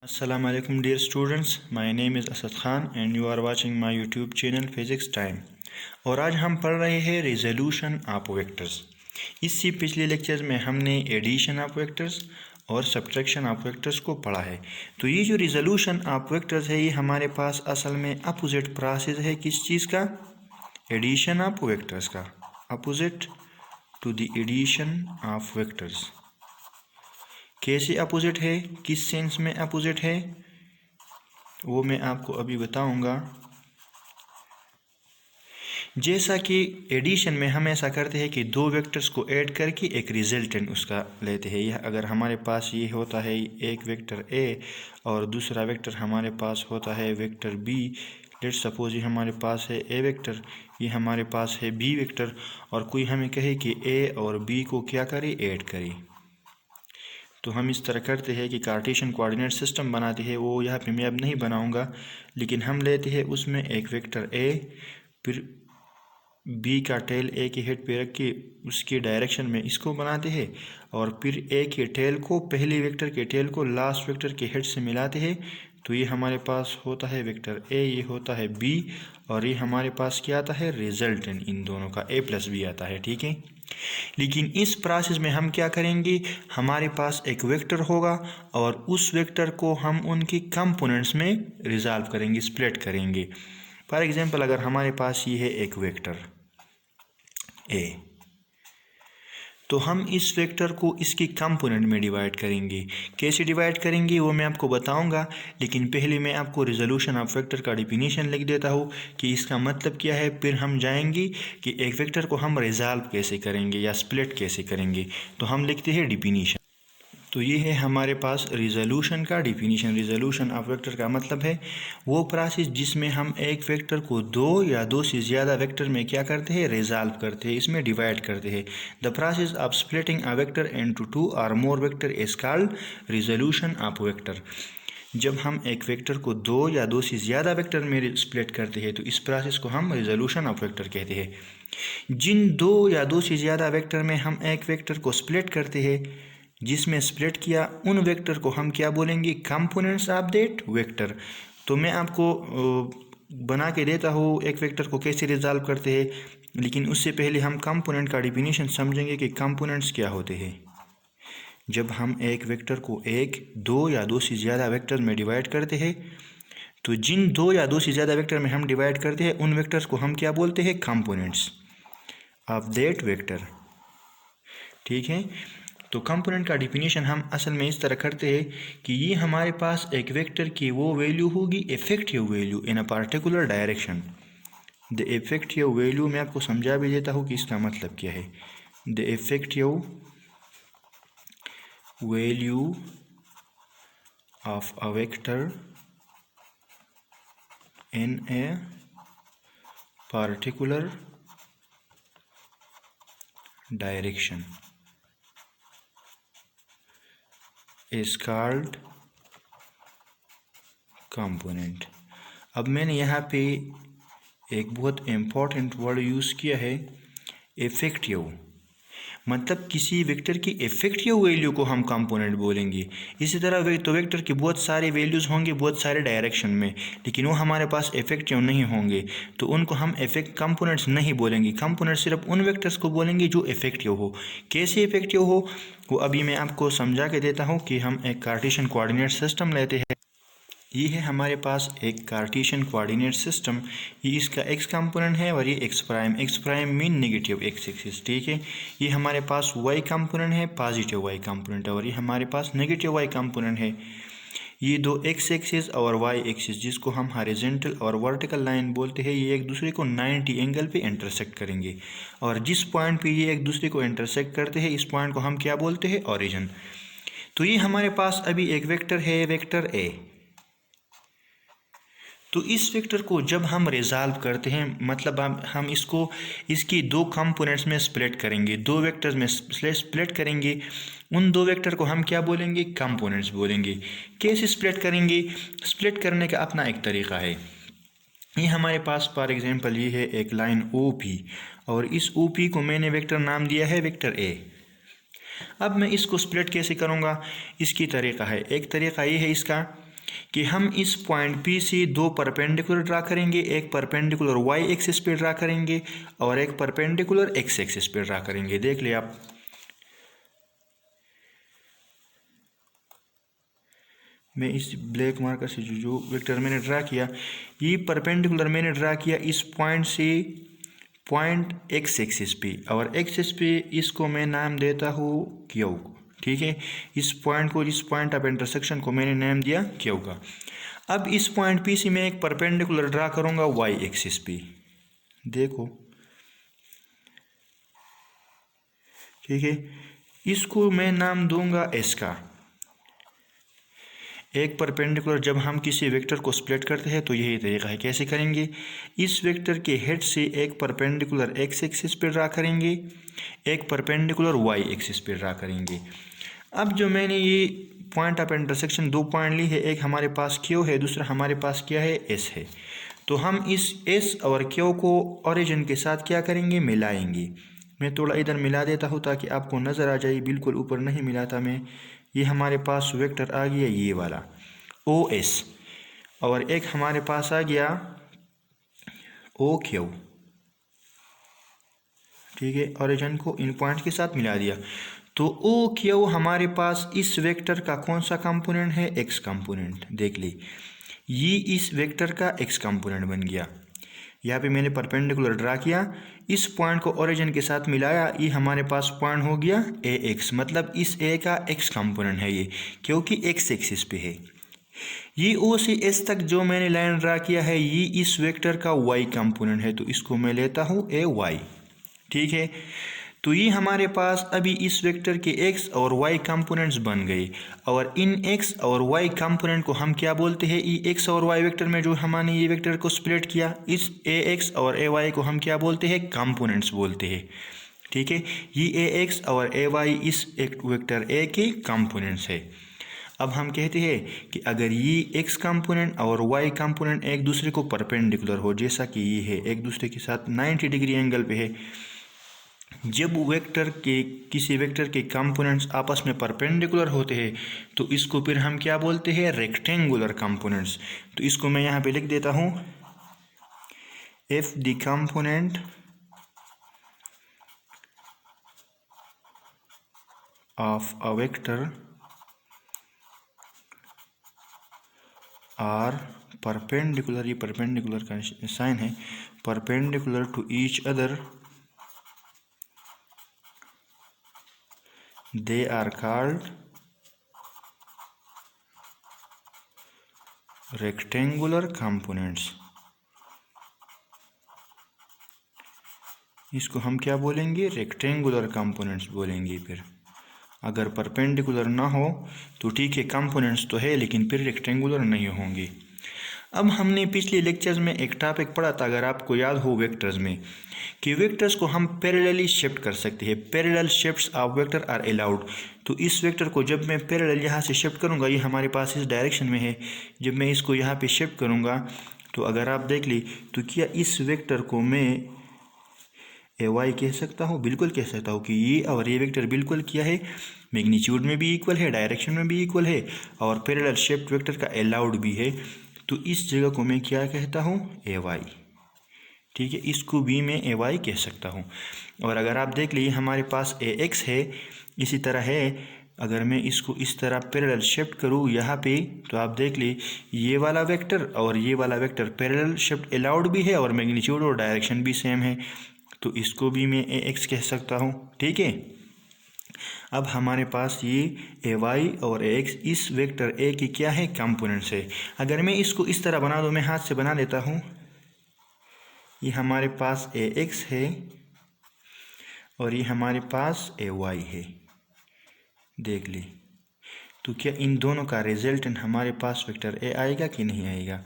Assalamu alaikum dear students, my name is Asad Khan and you are watching my YouTube channel Physics Time। और आज हम पढ़ रहे हैं रिजोल्यूशन ऑफ वेक्टर्स। इससे पिछले लेक्चर में हमने एडिशन ऑफ वेक्टर्स और सब्ट्रैक्शन ऑफ वेक्टर्स को पढ़ा है। तो ये जो रिजोल्यूशन ऑफ वेक्टर्स है ये हमारे पास असल में अपोजिट प्रोसेस है किस चीज़ का? एडिशन ऑफ वेक्टर्स का, opposite to the addition of vectors. कैसे अपोजिट है, किस सेंस में अपोजिट है, वो मैं आपको अभी बताऊंगा। जैसा कि एडिशन में हम ऐसा करते हैं कि दो वेक्टर्स को ऐड करके एक रिजल्टेंट उसका लेते हैं। यह अगर हमारे पास ये होता है एक वेक्टर ए और दूसरा वेक्टर हमारे पास होता है वेक्टर बी। लेट्स सपोज ये हमारे पास है ए वेक्टर, ये हमारे पास है बी वेक्टर, और कोई हमें कहे कि ए और बी को क्या करे, ऐड करे। तो हम इस तरह करते हैं कि कार्टेशियन कोऑर्डिनेट सिस्टम बनाते हैं। वो यहाँ पे मैं अब नहीं बनाऊंगा, लेकिन हम लेते हैं उसमें एक वेक्टर ए, फिर बी का टेल ए के हेड पे रख के उसके डायरेक्शन में इसको बनाते हैं, और फिर ए के टेल को पहले वेक्टर के टेल को लास्ट वेक्टर के हेड से मिलाते हैं। तो ये हमारे पास होता है वेक्टर ए, ये होता है बी, और ये हमारे पास क्या आता है, रिजल्टेंट इन दोनों का ए प्लस बी आता है। ठीक है, लेकिन इस प्रोसेस में हम क्या करेंगे, हमारे पास एक वेक्टर होगा और उस वेक्टर को हम उनके कंपोनेंट्स में रिजॉल्व करेंगे, स्प्लिट करेंगे। फॉर एग्जांपल अगर हमारे पास ये है एक वेक्टर ए, तो हम इस वेक्टर को इसके कंपोनेंट में डिवाइड करेंगे। कैसे डिवाइड करेंगे वो मैं आपको बताऊंगा, लेकिन पहले मैं आपको रिजोल्यूशन ऑफ वेक्टर का डिफिनीशन लिख देता हूँ कि इसका मतलब क्या है। फिर हम जाएंगे कि एक वेक्टर को हम रिजॉल्व कैसे करेंगे या स्प्लिट कैसे करेंगे। तो हम लिखते हैं डिफिनीशन। तो ये है हमारे पास रिजोल्यूशन का डिफिनीशन। रिजोल्यूशन ऑफ वेक्टर का मतलब है वो प्रोसेस जिसमें हम एक वेक्टर को दो या दो से ज़्यादा वेक्टर में क्या करते हैं, रिजॉल्व करते हैं, इसमें डिवाइड करते हैं। The process of splitting a vector into two or more vector is called resolution of vector. जब हम एक वेक्टर को दो या दो से ज़्यादा वेक्टर में स्प्लिट करते हैं तो इस प्रोसेस को हम रिजोल्यूशन ऑफ वेक्टर कहते हैं। जिन दो या दो से ज़्यादा वेक्टर में हम एक वेक्टर को स्प्लिट करते हैं, जिसमें स्प्लिट किया, उन वेक्टर को हम क्या बोलेंगे, कंपोनेंट्स ऑफ दैट वेक्टर। तो मैं आपको बना के देता हूँ एक वेक्टर को कैसे रिजॉल्व करते हैं, लेकिन उससे पहले हम कंपोनेंट का डिफिनीशन समझेंगे कि कंपोनेंट्स क्या होते हैं। जब हम एक वेक्टर को एक, दो या दो से ज़्यादा वेक्टर में डिवाइड करते हैं, तो जिन दो या दो से ज़्यादा वेक्टर में हम डिवाइड करते हैं उन वेक्टर्स को हम क्या बोलते हैं, कंपोनेंट्स ऑफ दैट वेक्टर। ठीक है, तो कंपोनेंट का डिफिनीशन हम असल में इस तरह करते हैं कि ये हमारे पास एक वेक्टर की वो वैल्यू होगी, effective value in a particular direction. The effective value मैं आपको समझा भी देता हूँ कि इसका मतलब क्या है। The effective value of a vector in a particular direction is called component। अब मैंने यहाँ पे एक बहुत इम्पोर्टेंट वर्ड यूज़ किया है, इफेक्टिव। मतलब किसी वेक्टर की इफेक्टिव वैल्यू को हम कंपोनेंट बोलेंगे। इसी तरह तो वेक्टर की बहुत सारे वैल्यूज़ होंगे बहुत सारे डायरेक्शन में, लेकिन वो हमारे पास इफेक्टिव नहीं होंगे, तो उनको हम कंपोनेंट्स नहीं बोलेंगे। कंपोनेंट सिर्फ उन वेक्टर्स को बोलेंगे जो इफेक्टिव हो। कैसे इफेक्टिव हो वो अभी मैं आपको समझा के देता हूँ कि हम एक कार्टेशियन कोऑर्डिनेट सिस्टम लेते हैं। ये है हमारे पास एक कार्टेशियन कोऑर्डिनेट सिस्टम। ये इसका एक्स कंपोनेंट है और ये ex prime mean negative x axis. ठीक है, ये हमारे पास वाई कंपोनेंट है, पॉजिटिव वाई कंपोनेंट है, और ये हमारे पास नेगेटिव वाई कंपोनेंट है। ये दो एक्स एक्सिस और वाई एक्सिस, जिसको हम हॉरिजॉन्टल और वर्टिकल लाइन बोलते हैं, ये एक दूसरे को 90 एंगल पे इंटरसेक्ट करेंगे, और जिस पॉइंट पे ये एक दूसरे को इंटरसेक्ट करते हैं इस पॉइंट को हम क्या बोलते हैं, ओरिजिन। तो ये हमारे पास अभी एक वेक्टर है, वेक्टर ए। तो इस वेक्टर को जब हम रिजॉल्व करते हैं, मतलब हम इसको इसकी दो कंपोनेंट्स में स्प्लिट करेंगे, दो वेक्टर्स में स्प्लिट करेंगे, उन दो वेक्टर को हम क्या बोलेंगे, कंपोनेंट्स बोलेंगे। कैसे स्प्लिट करेंगे, स्प्लिट करने का अपना एक तरीका है। ये हमारे पास फॉर एग्जांपल ये है एक लाइन ओ पी, और इस ओ पी को मैंने वेक्टर नाम दिया है वेक्टर ए। अब मैं इसको स्प्लिट कैसे करूँगा, इसकी तरीका है, एक तरीका ये है इसका कि हम इस पॉइंट P से दो परपेंडिकुलर ड्रा करेंगे, एक परपेंडिकुलर y एक्सिस पे ड्रा करेंगे और एक परपेंडिकुलर x एक्सिस पे ड्रा करेंगे। देख लिया आप। मैं इस ब्लैक मार्कर से जो वेक्टर मैंने ड्रा किया, ये परपेंडिकुलर मैंने ड्रा किया इस पॉइंट से पॉइंट x एक्सिस पे, और x एक्सिस पे इसको मैं नाम देता हूँ Q। ठीक है, इस पॉइंट को, इस पॉइंट ऑफ इंटरसेक्शन को मैंने नाम दिया Q का। अब इस पॉइंट P से मैं एक परपेंडिकुलर ड्रा करूँगा y एक्सिस पे। देखो, ठीक है, इसको मैं नाम दूंगा S का। एक परपेंडिकुलर जब हम किसी वेक्टर को स्प्लिट करते हैं तो यही तरीका है। कैसे करेंगे? इस वेक्टर के हेड से एक परपेंडिकुलर x एक्सिस पे ड्रा करेंगे, एक परपेंडिकुलर y एक्सिस पे ड्रा करेंगे। अब जो मैंने ये पॉइंट ऑफ इंटरसेक्शन दो पॉइंट ली है, एक हमारे पास Q है, दूसरा हमारे पास क्या है, S है। तो हम इस S और Q को ओरिजिन के साथ क्या करेंगे, मिलाएंगे। मैं थोड़ा इधर मिला देता हूँ ताकि आपको नज़र आ जाए, बिल्कुल ऊपर नहीं मिलाता मैं। ये हमारे पास वेक्टर आ गया ये वाला OS, और एक हमारे पास आ गया OQ। ठीक है, ओरिजिन को इन पॉइंट के साथ मिला दिया। तो OQ हमारे पास इस वेक्टर का कौन सा कंपोनेंट है, x कंपोनेंट। देख ली, ये इस वेक्टर का x कंपोनेंट बन गया। यहाँ पे मैंने परपेंडिकुलर ड्रा किया, इस पॉइंट को ओरिजिन के साथ मिलाया, ये हमारे पास पॉइंट हो गया AX, मतलब इस A का x कंपोनेंट है ये, क्योंकि x एक्सिस पे है। ये O से S तक जो मैंने लाइन ड्रा किया है, ये इस वेक्टर का y कंपोनेंट है, तो इसको मैं लेता हूँ AY। ठीक है, तो ये हमारे पास अभी इस वेक्टर के x और y कंपोनेंट्स बन गए, और इन x और y कंपोनेंट को हम क्या बोलते हैं, ये x और y वेक्टर में जो हमने ये वेक्टर को स्प्लिट किया, इस ax और ay को हम क्या बोलते हैं, कंपोनेंट्स बोलते हैं। ठीक है, ये ax और ay इस एक वेक्टर a के कंपोनेंट्स है। अब हम कहते हैं कि अगर ये x कंपोनेंट और y कंपोनेंट एक दूसरे को परपेंडिकुलर हो, जैसा कि ये है, एक दूसरे के साथ 90 डिग्री एंगल पे है, जब वेक्टर के किसी वेक्टर के कंपोनेंट्स आपस में परपेंडिकुलर होते हैं तो इसको फिर हम क्या बोलते हैं, रेक्टेंगुलर कंपोनेंट्स। तो इसको मैं यहाँ पे लिख देता हूँ, if the component of a vector are perpendicular, ये परपेंडिकुलर का साइन है, perpendicular to each other, they are called rectangular components। इसको हम क्या बोलेंगे, रेक्टेंगुलर कंपोनेंट्स बोलेंगे। फिर अगर परपेंडिकुलर ना हो तो ठीक है, कंपोनेंट्स तो है लेकिन फिर रेक्टेंगुलर नहीं होंगे। अब हमने पिछले लेक्चर्स में एक टॉपिक पढ़ा था, अगर आपको याद हो वेक्टर्स में, कि वेक्टर्स को हम पैरेलली शिफ्ट कर सकते हैं, parallel shifts of vector are allowed. तो इस वेक्टर को जब मैं पैरेलल यहाँ से शिफ्ट करूँगा, ये हमारे पास इस डायरेक्शन में है, जब मैं इसको यहाँ पे शिफ्ट करूँगा तो अगर आप देख ली तो क्या इस वेक्टर को मैं AY कह सकता हूँ, बिल्कुल कह सकता हूँ कि ये और ये वेक्टर बिल्कुल क्या है, मैग्नीट्यूड में भी इक्वल है, डायरेक्शन में भी इक्वल है, और पैरेलल शिफ्ट वेक्टर का अलाउड भी है। तो इस जगह को मैं क्या कहता हूँ, AY। ठीक है, इसको भी मैं AY कह सकता हूँ। और अगर आप देख लीजिए हमारे पास AX है, इसी तरह है, अगर मैं इसको इस तरह पैरेलल शिफ्ट करूँ यहाँ पे, तो आप देख ली ये वाला वेक्टर और ये वाला वेक्टर पैरेलल शिफ्ट अलाउड भी है, और मैग्नीट्यूड और डायरेक्शन भी सेम है, तो इसको भी मैं AX कह सकता हूँ। ठीक है, अब हमारे पास ये AY और AX इस वेक्टर A की क्या है, कंपोनेंट्स है। अगर मैं इसको इस तरह बना दूँ, मैं हाथ से बना लेता हूँ, ये हमारे पास AX है और ये हमारे पास AY है। देख ली, तो क्या इन दोनों का रिजल्टेंट हमारे पास वेक्टर A आएगा कि नहीं आएगा।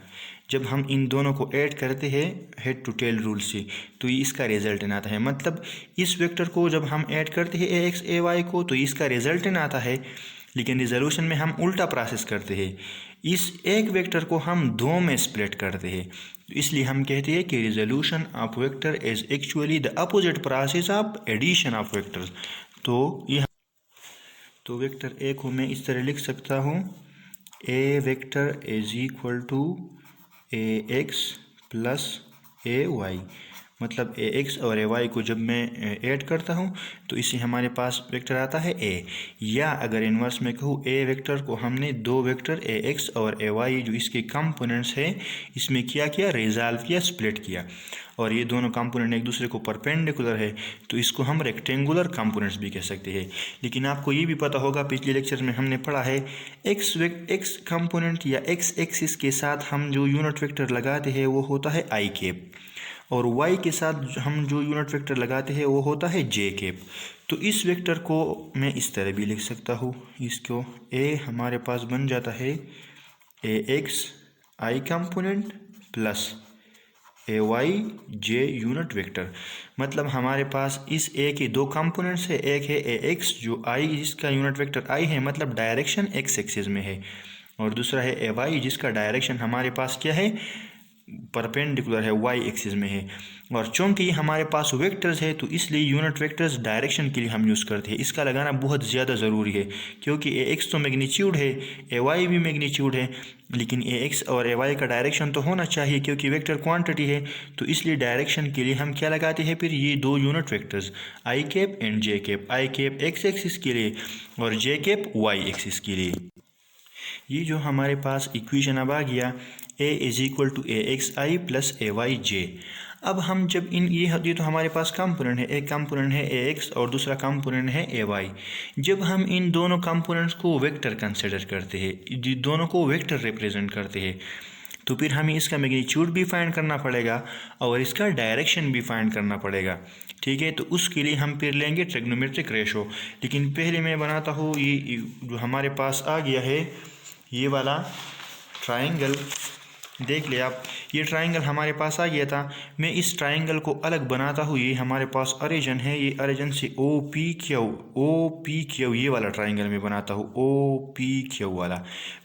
जब हम इन दोनों को ऐड करते हैं हेड टू टेल रूल से, तो ये इसका रिजल्टेंट आता है। मतलब इस वेक्टर को जब हम ऐड करते हैं AX AY को, तो इसका रिजल्टेंट आता है, लेकिन रिजोल्यूशन में हम उल्टा प्रोसेस करते हैं, इस एक वेक्टर को हम दो में स्प्लिट करते हैं। तो इसलिए हम कहते हैं कि resolution of vector is actually the opposite process of addition of vectors. तो ये, तो वेक्टर A को मैं इस तरह लिख सकता हूँ, A vector is equal to A X plus A Y, मतलब ए एक्स और ए वाई को जब मैं ऐड करता हूँ तो इससे हमारे पास वेक्टर आता है ए। या अगर इन्वर्स में कहूँ, ए वेक्टर को हमने दो वेक्टर ए एक्स और ए वाई जो इसके कंपोनेंट्स है इसमें किया रिजॉल्व किया, स्प्लिट किया, और ये दोनों कंपोनेंट एक दूसरे को परपेंडिकुलर है तो इसको हम रेक्टेंगुलर कंपोनेंट्स भी कह सकते हैं। लेकिन आपको ये भी पता होगा, पिछले लेक्चर में हमने पढ़ा है एक्स कंपोनेंट या एक्स एक्सिस के साथ हम जो यूनिट वेक्टर लगाते हैं वो होता है आई कैप, और y के साथ हम जो यूनिट वेक्टर लगाते हैं वो होता है j कैप। तो इस वेक्टर को मैं इस तरह भी लिख सकता हूँ, इसको a हमारे पास बन जाता है A X I component plus A Y J unit vector. मतलब हमारे पास इस a के दो कंपोनेंट्स है, एक है ए एक्स जो i जिसका यूनिट वेक्टर i है, मतलब डायरेक्शन x एक्सिस में है, और दूसरा है ए वाई जिसका डायरेक्शन हमारे पास क्या है, परपेंडिकुलर है, वाई एक्सिस में है। और चूंकि हमारे पास वेक्टर्स है तो इसलिए यूनिट वेक्टर्स डायरेक्शन के लिए हम यूज़ करते हैं। इसका लगाना बहुत ज़्यादा ज़रूरी है क्योंकि ए एक्स तो मैग्नीट्यूड है, ए वाई भी मैग्नीट्यूड है, लेकिन ए एक्स और ए वाई का डायरेक्शन तो होना चाहिए क्योंकि वेक्टर क्वांटिटी है। तो इसलिए डायरेक्शन के लिए हम क्या लगाते हैं, फिर ये दो unit vectors I cap and J cap, I cap x axis के लिए और जे कैप वाई एक्सिस के लिए। ये जो हमारे पास इक्वेशन अब आ गया, A is equal to A X I plus A Y J. अब हम जब ये तो हमारे पास कंपोनेंट है, एक कंपोनेंट है ए एक्स और दूसरा कंपोनेंट है ए वाई। जब हम इन दोनों कंपोनेंट्स को वेक्टर कंसिडर करते हैं, दोनों को वेक्टर रिप्रेजेंट करते हैं, तो फिर हमें इसका मैग्नीट्यूड भी फाइंड करना पड़ेगा और इसका डायरेक्शन भी फाइंड करना पड़ेगा। ठीक है, तो उसके लिए हम फिर लेंगे ट्रिग्नोमेट्रिक रेशो। लेकिन पहले मैं बनाता हूँ ये जो हमारे पास आ गया है ये वाला ट्राइंगल, देख ले आप, ये ट्राइंगल हमारे पास आ गया था। मैं इस ट्राइंगल को अलग बनाता हूँ, ये हमारे पास ओरिजिन है, ये ओरिजिन से ओ पी क्यू ये वाला ट्राइंगल में बनाता हूँ, ओ पी क्यू वाला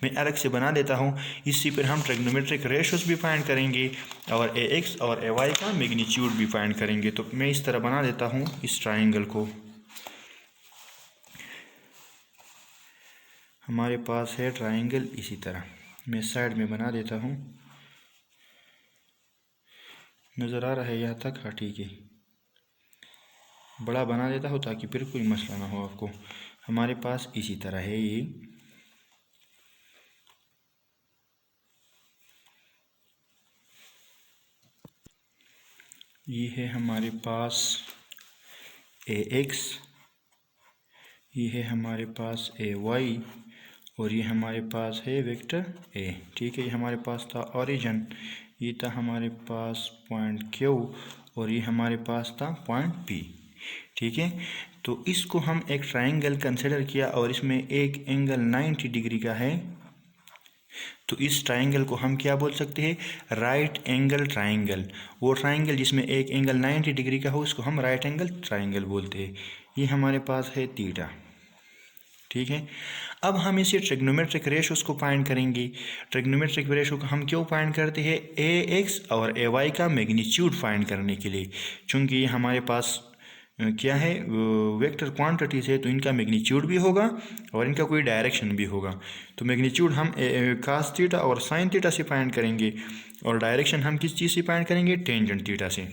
मैं अलग से बना देता हूँ। इससे फिर हम ट्रिग्नोमेट्रिक रेशोस भी फाइंड करेंगे और ए एक्स और ए वाई का मैग्नीट्यूड भी फाइंड करेंगे। तो मैं इस तरह बना देता हूँ इस ट्राइंगल को। हमारे पास है ट्राइंगल इसी तरह, मैं साइड में बना देता हूँ, नज़र आ रहा है यहाँ तक? हाँ ठीक है, बड़ा बना देता हूँ ताकि फिर कोई मसला ना हो आपको। हमारे पास इसी तरह है ये है हमारे पास ए एक्स, ये है हमारे पास ए वाई और ये हमारे पास है वेक्टर ए। ठीक है, ये हमारे पास था ओरिजिन, ये था हमारे पास पॉइंट क्यू और ये हमारे पास था पॉइंट पी। ठीक है, तो इसको हम एक ट्राइंगल कंसिडर किया और इसमें एक एंगल 90 डिग्री का है, तो इस ट्राइंगल को हम क्या बोल सकते हैं, राइट एंगल ट्राइंगल। वो ट्राइंगल जिसमें एक एंगल 90 डिग्री का हो उसको हम राइट एंगल ट्राइंगल बोलते हैं। ये हमारे पास है थीटा। ठीक है, अब हम इसे ट्रिग्नोमेट्रिक रेशोस को फाइंड करेंगे। ट्रिग्नोमेट्रिक रेशो को हम क्यों फाइंड करते हैं, ए एक्स और ए वाई का मैग्नीट्यूड फाइंड करने के लिए। चूँकि ये हमारे पास क्या है, वेक्टर क्वांटिटीज़ है, तो इनका मैग्नीट्यूड भी होगा और इनका कोई डायरेक्शन भी होगा। तो मैग्नीट्यूड हम कास थीटा और साइन थीटा से फाइंड करेंगे और डायरेक्शन हम किस चीज़ से फाइंड करेंगे, टेंजेंट थीटा से।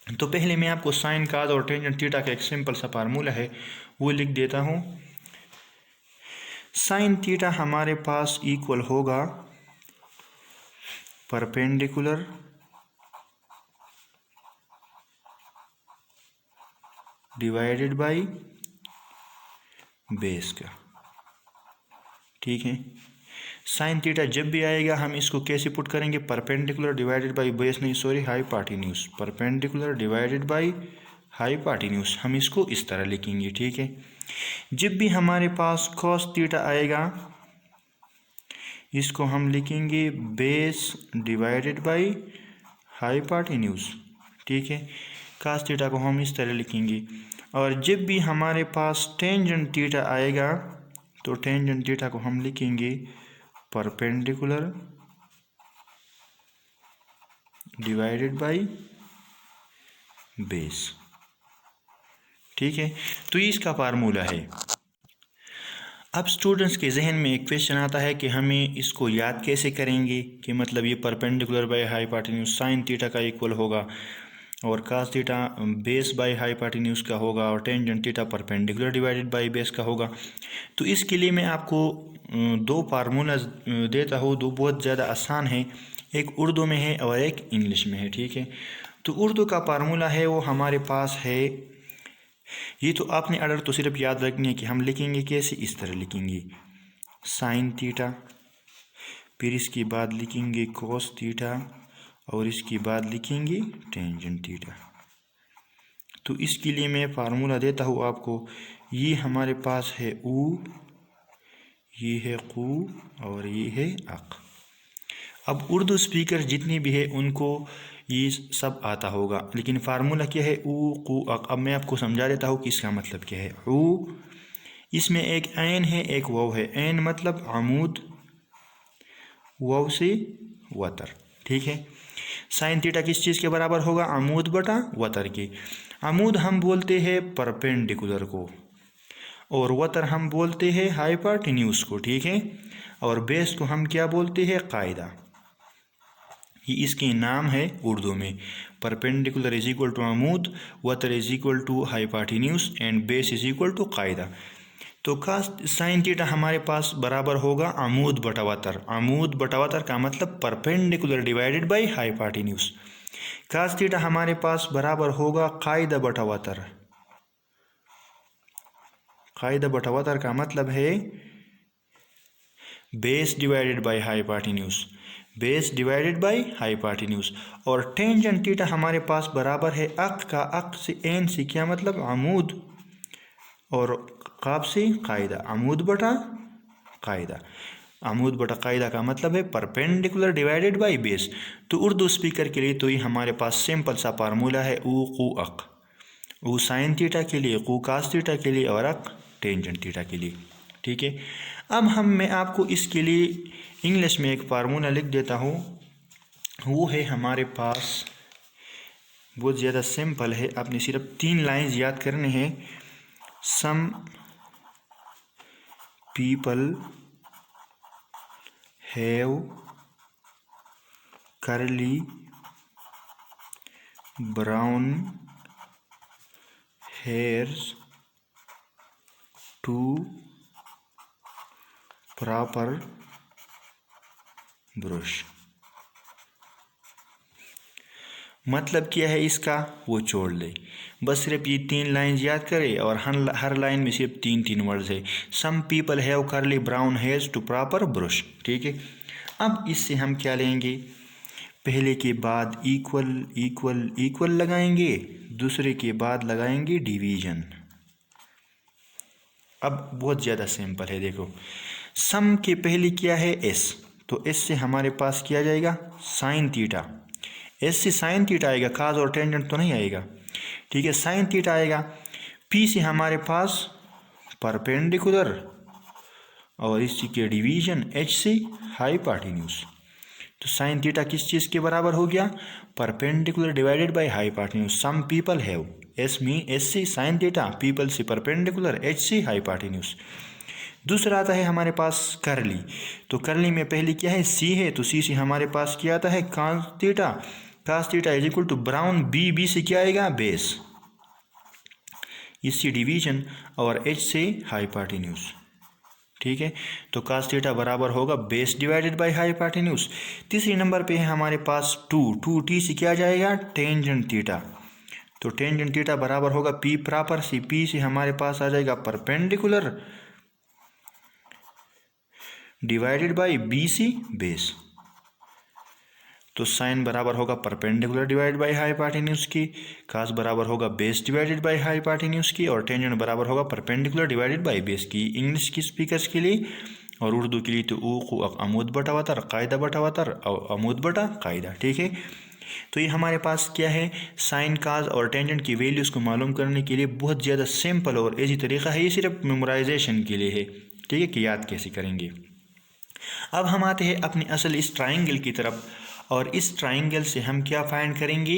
तो पहले मैं आपको साइन कास और टेंजेंट थीटा का एक सिंपल सा फार्मूला है वो लिख देता हूँ। साइन थीटा हमारे पास इक्वल होगा परपेंडिकुलर डिवाइडेड बाई बेस का। ठीक है, साइन थीटा जब भी आएगा हम इसको कैसे पुट करेंगे, परपेंडिकुलर डिवाइडेड बाई बेस नहीं sorry hypotenuse, perpendicular divided by hypotenuse, हम इसको इस तरह लिखेंगे। ठीक है, जब भी हमारे पास कॉस थीटा आएगा इसको हम लिखेंगे बेस डिवाइडेड बाई हाइपोटेन्यूज। ठीक है, कास थीटा को हम इस तरह लिखेंगे। और जब भी हमारे पास टेंजेंट थीटा आएगा तो टेंजेंट थीटा को हम लिखेंगे परपेंडिकुलर डिवाइडेड बाई बेस। ठीक है, तो ये इसका फार्मूला है। अब स्टूडेंट्स के जहन में एक क्वेश्चन आता है कि हमें इसको याद कैसे करेंगे, कि मतलब ये perpendicular by hypotenuse sine theta का इक्वल होगा और cos theta base by hypotenuse का होगा और tangent theta perpendicular divided by base का होगा। तो इसके लिए मैं आपको दो फार्मूला देता हूँ, दो बहुत ज़्यादा आसान है, एक उर्दू में है और एक इंग्लिश में है। ठीक है, तो उर्दू का फार्मूला है वो हमारे पास है, ये तो आपने ऑर्डर तो सिर्फ याद रखनी है कि हम लिखेंगे कैसे, इस तरह लिखेंगे साइन थीटा, फिर इसके बाद लिखेंगे कोस थीटा और इसके बाद लिखेंगे टेंजेंट थीटा। तो इसके लिए मैं फार्मूला देता हूँ आपको, ये हमारे पास है ऊ, ये है कू और ये है अक। अब उर्दू स्पीकर जितने भी है उनको ये सब आता होगा, लेकिन फार्मूला क्या है, ऊ कू अक। अब मैं आपको समझा देता हूँ कि इसका मतलब क्या है। ऊ, इसमें एक ऐन है एक वाव है, ऐन मतलब अमूद, वाव से वतर। ठीक है, साइन थीटा किस चीज़ के बराबर होगा, अमूद बटा वतर के। अमूद हम बोलते हैं परपेंडिकुलर को और वतर हम बोलते हैं हाइपोटेन्यूज को। ठीक है, और बेस को हम क्या बोलते हैं, कायदा। ये इसके नाम है उर्दू में, परपेंडिकुलर इज इक्वल टू अमूद, वतर is equal to hypotenuse and base is equal to कायदा। तो कास साइन थीटा हमारे पास बराबर होगा अमूद बटा वतर। अमूद बटा वतर का मतलब perpendicular divided by hypotenuse. Cos theta हमारे पास बराबर होगा कायदा बटा वतर। कायदा बटा वतर का मतलब है base divided by hypotenuse, base divided by hypotenuse. और टेंजेंट थीटा हमारे पास बराबर है अक का, अक से एन से क्या मतलब अमूद और काब से कायदा, अमूद बटा कायदा। अमूद बटा कायदा का मतलब है परपेंडिकुलर डिवाइडेड बाय बेस। तो उर्दू स्पीकर के लिए तो ये हमारे पास सिंपल सा फार्मूला है, ऊ कू अक। ऊ साइन थीटा के लिए, कू कास थीटा के लिए और अक टेंजेंट थीटा के लिए। ठीक है, अब मैं आपको इसके लिए इंग्लिश में एक फार्मूला लिख देता हूँ, वो है हमारे पास बहुत ज़्यादा सिंपल है, आपने सिर्फ 3 लाइन्स याद करने हैं। Some people have curly brown hairs to proper brush। मतलब क्या है इसका, वो छोड़ दे, बस सिर्फ ये 3 लाइन याद करे और हर लाइन में सिर्फ 3 वर्ड्स है। Some people have curly brown hairs to proper brush. ठीक है, अब इससे हम क्या लेंगे, पहले के बाद इक्वल इक्वल इक्वल लगाएंगे, दूसरे के बाद लगाएंगे डिवीजन। अब बहुत ज़्यादा सिंपल है, देखो सम के पहले क्या है एस, तो एस से हमारे पास किया जाएगा साइन थीटा, एस से साइन थीटा आएगा, काज और टेंजेंट तो नहीं आएगा। ठीक है, साइन थीटा आएगा। पी से हमारे पास परपेंडिकुलर और इसी के डिवीजन, एच से हाइपोटेन्यूज। तो साइन थीटा किस चीज़ के बराबर हो गया, perpendicular divided by hypotenuse. Some people have, S mean S से साइन थीटा, पीपल से परपेंडिकुलर, एच से हाइपोटेन्यूज। दूसरा आता है हमारे पास करली, तो करली में पहले क्या है सी है, तो सी से हमारे पास क्या आता है cos theta, cos theta is equal to brown, B, B से क्या आएगा बेस, इससे डिवीजन और एच से हाइपोटेन्यूज। ठीक है, तो कास थीटा बराबर होगा बेस डिवाइडेड बाय हाइपोटेन्यूज। तीसरे नंबर पे है हमारे पास टू टी से क्या जाएगा टेंजेंट थीटा, तो टेंजेंट थीटा बराबर होगा पी प्रॉपर सी, पी से हमारे पास आ जाएगा perpendicular divided by B C base. तो साइन बराबर होगा परपेंडिकुलर डिवाइड बाय हाइपोटेन्यूज की, कास बराबर होगा बेस डिवाइडेड बाय हाइपोटेन्यूज की, और टेंजेंट बराबर होगा परपेंडिकुलर डिवाइडेड बाय बेस की। इंग्लिश की स्पीकर्स के लिए और उर्दू के लिए तो ऊ को अमूद बटा वतर, कायदा बटा वतर और अमूद बटा कायदा। ठीक है, तो ये हमारे पास क्या है, साइन काज और टेंजेंट की वैल्यूज़ को मालूम करने के लिए बहुत ज़्यादा सिंपल और ईजी तरीका है, ये सिर्फ मेमोराइजेशन के लिए है। ठीक है, कि याद कैसे करेंगे। अब हम आते हैं अपनी असल इस ट्राइंगल की तरफ, और इस ट्राइंगल से हम क्या फाइंड करेंगे,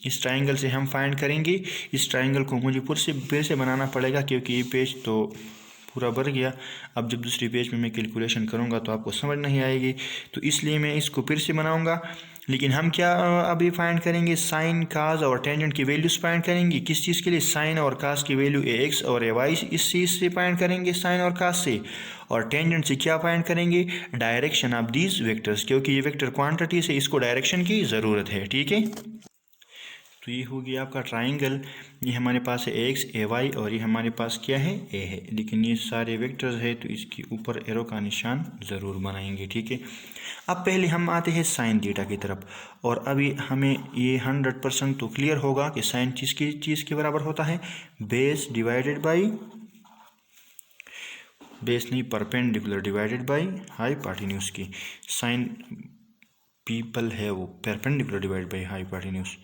इस ट्राइंगल से हम फाइंड करेंगे, इस ट्राइंगल को मुझे फिर से बनाना पड़ेगा क्योंकि ये पेज तो पूरा भर गया। अब जब दूसरी पेज पे मैं कैलकुलेशन करूँगा तो आपको समझ नहीं आएगी, तो इसलिए मैं इसको फिर से बनाऊँगा। लेकिन हम क्या अभी फाइंड करेंगे, साइन, काज और टेंजेंट की वैल्यूज़ फाइंड करेंगे। किस चीज़ के लिए? साइन और काज की वैल्यू ax और ay इस चीज़ से फाइंड करेंगे, साइन और काज से। और टेंजेंट से क्या फाइंड करेंगे? डायरेक्शन ऑफ दीज वेक्टर्स, क्योंकि ये वेक्टर क्वांटिटी से इसको डायरेक्शन की ज़रूरत है। ठीक है, तो ये हो गया आपका ट्राइंगल। ये हमारे पास है एक्स, ए वाई और ये हमारे पास क्या है? ए है। लेकिन ये सारे वेक्टर्स है तो इसके ऊपर एरो का निशान ज़रूर बनाएंगे। ठीक है, अब पहले हम आते हैं साइन थीटा की तरफ। और अभी हमें ये 100% तो क्लियर होगा कि साइन चीज़ के बराबर होता है बेस डिवाइडेड बाई, बेस नहीं, परपेंडिकुलर डिवाइडेड बाई हाइपोटेन्यूज की। साइन पीपल है वो परपेंडिकुलर डिवाइडेड बाई हाइपोटेन्यूज,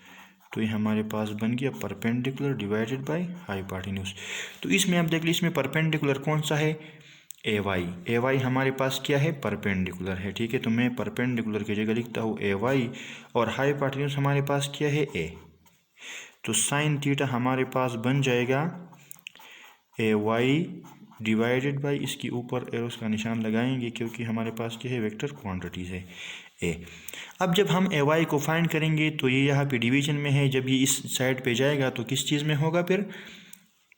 तो ये हमारे पास बन गया परपेंडिकुलर डिवाइडेड बाई हाइपोटेन्यूज। तो इसमें आप देख लीजिए, इसमें परपेंडिकुलर कौन सा है? ए वाई। ए वाई हमारे पास क्या है? परपेंडिकुलर है। ठीक है, तो मैं परपेंडिकुलर की जगह लिखता हूँ ए वाई और हाइपोटेन्यूज हमारे पास क्या है? ए। तो साइन थीटा हमारे पास बन जाएगा ए वाई डिवाइडेड बाई, इसके ऊपर एरोस का निशान लगाएंगे क्योंकि हमारे पास क्या है? वेक्टर क्वांटिटीज है ए। अब जब हम ए वाई को फाइंड करेंगे तो ये यहाँ पे डिवीजन में है, जब ये इस साइड पे जाएगा तो किस चीज़ में होगा? फिर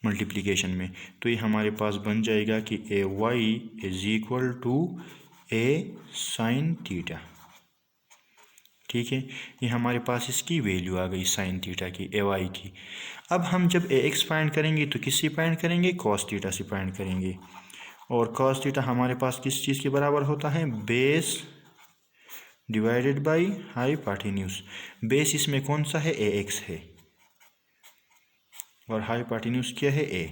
मल्टीप्लिकेशन में। तो ये हमारे पास बन जाएगा कि A Y is equal to A sine theta. ठीक है, ये हमारे पास इसकी वैल्यू आ गई साइन थीटा की, ए वाई की। अब हम जब ए एक्स फाइंड करेंगे तो किससे फाइंड करेंगे? कॉस थीटा से फाइंड करेंगे। और कॉस थीटा हमारे पास किस चीज़ के बराबर होता है? Base divided by hypotenuse. Base इसमें कौन सा है? ए एक्स है और हाइपोटेन्यूज क्या है? ए।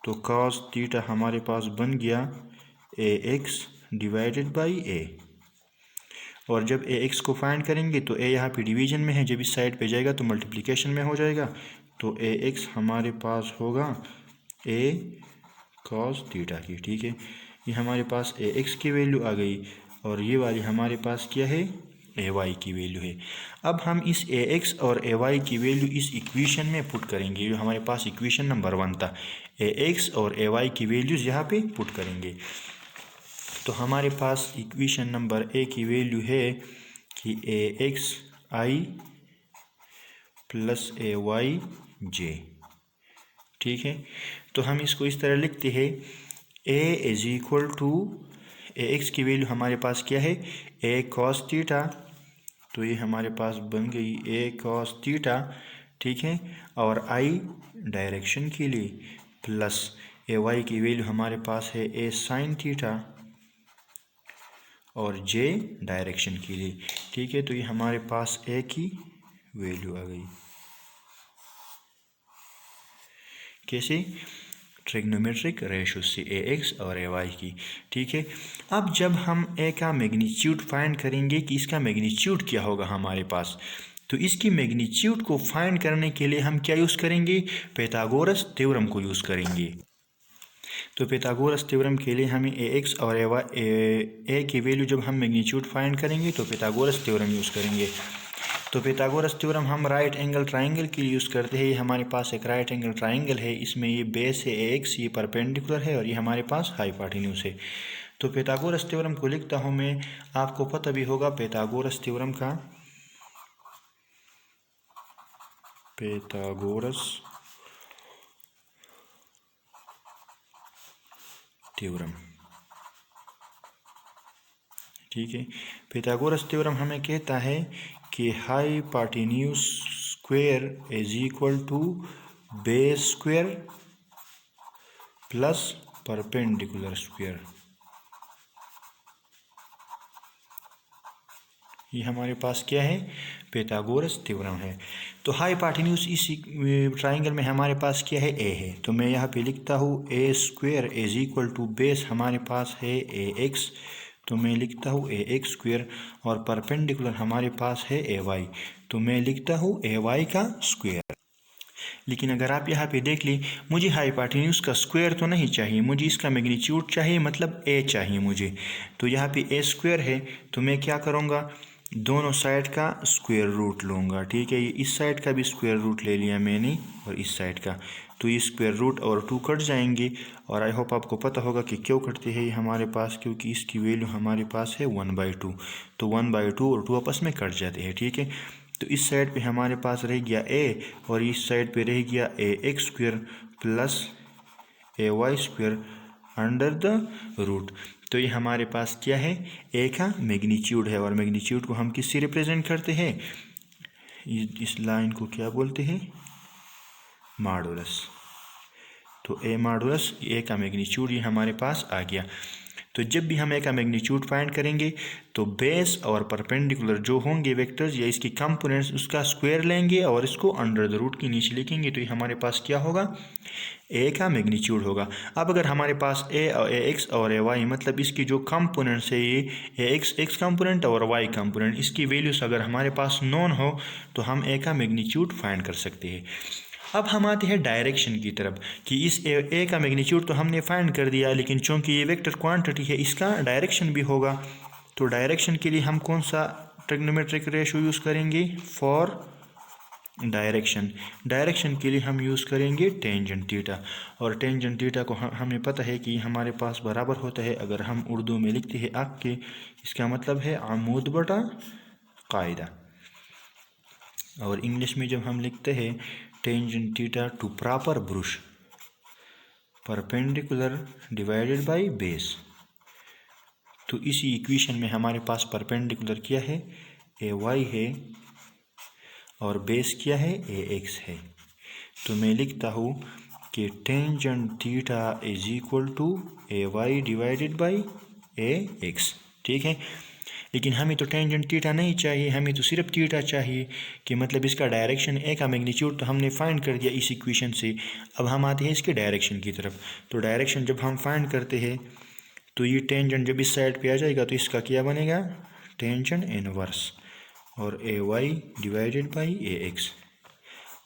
तो कॉस थीटा हमारे पास बन गया ए एक्स डिवाइडेड बाई ए। और जब ए एक्स को फाइंड करेंगे तो ए यहाँ पे डिवीजन में है, जब इस साइड पे जाएगा तो मल्टीप्लिकेशन में हो जाएगा। तो ए एक्स हमारे पास होगा ए कॉस थीटा की। ठीक है, ये हमारे पास ए एक्स की वैल्यू आ गई और ये वाली हमारे पास क्या है? ए वाई की वैल्यू है। अब हम इस ए एक्स और ए वाई की वैल्यू इस इक्वेशन में पुट करेंगे, जो हमारे पास इक्वेशन नंबर 1 था। ए एक्स और ए वाई की वैल्यूज़ यहाँ पे पुट करेंगे। तो हमारे पास इक्वेशन नंबर ए की वैल्यू है कि A X I plus A Y J. ठीक है, तो हम इसको इस तरह लिखते हैं, A is equal to, A X की वैल्यू हमारे पास क्या है? A cos theta. तो ये हमारे पास बन गई ए कॉस थीटा। ठीक है, और आई डायरेक्शन के लिए प्लस ए वाई की वैल्यू हमारे पास है ए साइन थीटा और जे डायरेक्शन के लिए। ठीक है, तो ये हमारे पास ए की वैल्यू आ गई। कैसे? ट्रिग्नोमेट्रिक रेशो से ए एक्स और ए वाई की। ठीक है, अब जब हम ए का मैग्नीट्यूड फाइंड करेंगे कि इसका मैग्नीट्यूड क्या होगा हमारे पास, तो इसकी मैग्नीट्यूड को फाइंड करने के लिए हम क्या यूज़ करेंगे? पाइथागोरस थ्योरम को यूज़ करेंगे। तो पाइथागोरस थ्योरम के लिए हमें ए एक्स और ए की वैल्यू जब हम मैग्नीट्यूड फाइंड करेंगे तो पाइथागोरस थ्योरम यूज़ करेंगे। तो पाइथागोरस थ्योरम हम राइट एंगल ट्राइंगल के लिए यूज़ करते हैं। ये हमारे पास एक राइट एंगल ट्राइंगल है, इसमें ये बेस है ए एक्स, ये परपेंडिकुलर है और ये हमारे पास हाइपोटेन्यूज है। तो पाइथागोरस थ्योरम को लिखता हूँ मैं, आपको पता भी होगा पाइथागोरस थ्योरम का, पाइथागोरस थ्योरम। ठीक है, पाइथागोरस थ्योरम हमें कहता है कि hypotenuse square is equal to base square plus perpendicular square. ये हमारे पास क्या है? पाइथागोरस थ्योरम है। तो हाइपोटेन्यूज इस ट्राइंगल में हमारे पास क्या है? ए है। तो मैं यहाँ पे लिखता हूँ A square is equal to base हमारे पास है ए एक्स, तो मैं लिखता हूँ ए एक्स स्क्वायर, और परपेंडिकुलर हमारे पास है ए वाई, तो मैं लिखता हूँ ए वाई का स्क्वायर। लेकिन अगर आप यहाँ पे देख ली, मुझे हाइपोटेन्यूज का स्क्वायर तो नहीं चाहिए, मुझे इसका मैग्नीट्यूड चाहिए, मतलब ए चाहिए मुझे। तो यहाँ पे ए स्क्वायर है, तो मैं क्या करूँगा? दोनों साइड का स्क्वायर रूट लूँगा। ठीक है, ये इस साइड का भी स्क्वायर रूट ले लिया मैंने और इस साइड का, तो ये स्क्वायर रूट और 2 कट जाएंगे। और आई होप आपको पता होगा कि क्यों कटते हैं ये हमारे पास, क्योंकि इसकी वैल्यू हमारे पास है 1/2। तो 1/2 और 2 आपस में कट जाते हैं, ठीक है। तो इस साइड पे हमारे पास रह गया a और इस साइड पे रह गया ax² plus ay² under the root. तो ये हमारे पास क्या है, a का मैग्नीट्यूड है। और मैग्नीट्यूड को हम किससे रिप्रेजेंट करते हैं, इस लाइन को क्या बोलते हैं, मॉडुलस। तो a मॉडुलस a का मैग्नीट्यूड ये हमारे पास आ गया। तो जब भी हम a का मैग्नीट्यूड फाइंड करेंगे तो बेस और परपेंडिकुलर जो होंगे वेक्टर्स या इसकी कंपोनेंट्स उसका स्क्वायर लेंगे और इसको अंडर द रूट के नीचे लिखेंगे। तो ये हमारे पास क्या होगा, a का मैग्नीट्यूड होगा। अब अगर हमारे पास ax और ay मतलब इसकी जो कंपोनेंट्स है, ये x कंपोनेंट और y कंपोनेंट, इसकी वैल्यूज अगर हमारे पास नोन हो तो हम a का मैग्नीट्यूड फाइंड कर सकते हैं। अब हम आते हैं डायरेक्शन की तरफ कि इस a का मैग्नीट्यूड तो हमने फाइंड कर दिया, लेकिन चूंकि ये वेक्टर क्वांटिटी है इसका डायरेक्शन भी होगा। तो डायरेक्शन के लिए हम कौन सा ट्रिग्नोमेट्रिक रेशियो यूज़ करेंगे, फॉर डायरेक्शन के लिए हम यूज़ करेंगे टेंजेंट थीटा। और टेंजेंट थीटा को हमें पता है कि हमारे पास बराबर होता है, अगर हम उर्दू में लिखते हैं आग के, इसका मतलब है आमूद बटा कायदा। और इंग्लिश में जब हम लिखते हैं tangent theta two proper brush perpendicular divided by base, तो इसी इक्वेशन में हमारे पास परपेंडिकुलर क्या है, ay है और बेस क्या है, ax है। तो मैं लिखता हूँ कि tangent theta is equal to ay divided by ax, ठीक है। लेकिन हमें तो टेंजेंट थीटा नहीं चाहिए, हमें तो सिर्फ थीटा चाहिए, कि मतलब इसका डायरेक्शन a का मैग्नीट्यूड तो हमने फाइंड कर दिया इस इक्वेशन से। अब हम आते हैं इसके डायरेक्शन की तरफ। तो डायरेक्शन जब हम फाइंड करते हैं तो ये टेंजेंट जब इस साइड पे आ जाएगा तो इसका क्या बनेगा, टेंजेंट इनवर्स और ay डिवाइडेड बाई ax।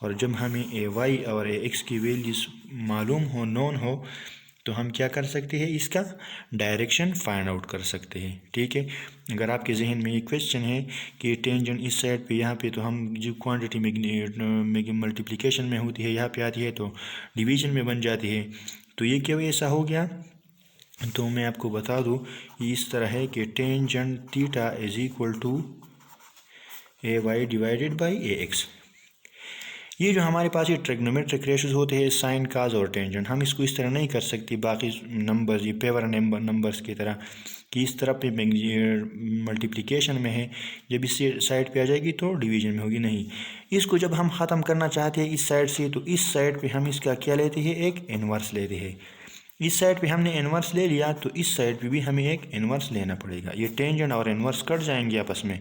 और जब हमें ay और ax की वैल्यूज मालूम हो, नोन हो, तो हम क्या कर सकते हैं, इसका डायरेक्शन फाइंड आउट कर सकते हैं, ठीक है। अगर आपके जहन में ये क्वेश्चन है कि टेंजेंट इस साइड पे यहाँ पे, तो हम जो क्वांटिटी मल्टीप्लिकेशन में होती है यहाँ पे आती है तो डिवीजन में बन जाती है। तो ये क्यों ऐसा हो गया, तो मैं आपको बता दूँ इस तरह है कि tangent theta is equal to ay divided by ax। ये जो हमारे पास ये ट्रिग्नोमेट्रिक रेशियोज होते हैं, साइन, काज और टेंजेंट, हम इसको इस तरह नहीं कर सकते बाकी नंबर्स, ये पेवर नंबर्स की तरह कि इस तरह पे मल्टीप्लिकेशन में है, जब इस साइड पे आ जाएगी तो डिवीजन में होगी, नहीं। इसको जब हम ख़त्म करना चाहते हैं इस साइड से, तो इस साइड पे हम इसका क्या लेते हैं, एक इन्वर्स लेते हैं। इस साइड पे हमने इन्वर्स ले लिया तो इस साइड पे भी हमें एक इन्वर्स लेना पड़ेगा। ये टेंजेंट और इन्वर्स कट जाएंगे आपस में,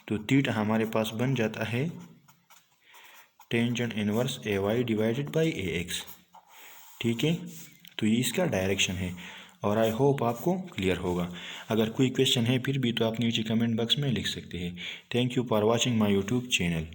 तो थीटा हमारे पास बन जाता है tangent inverse ay divided by ax, ठीक है। तो ये इसका डायरेक्शन है और आई होप आपको क्लियर होगा। अगर कोई क्वेश्चन है फिर भी तो आप नीचे कमेंट बॉक्स में लिख सकते हैं। Thank you for watching my YouTube channel.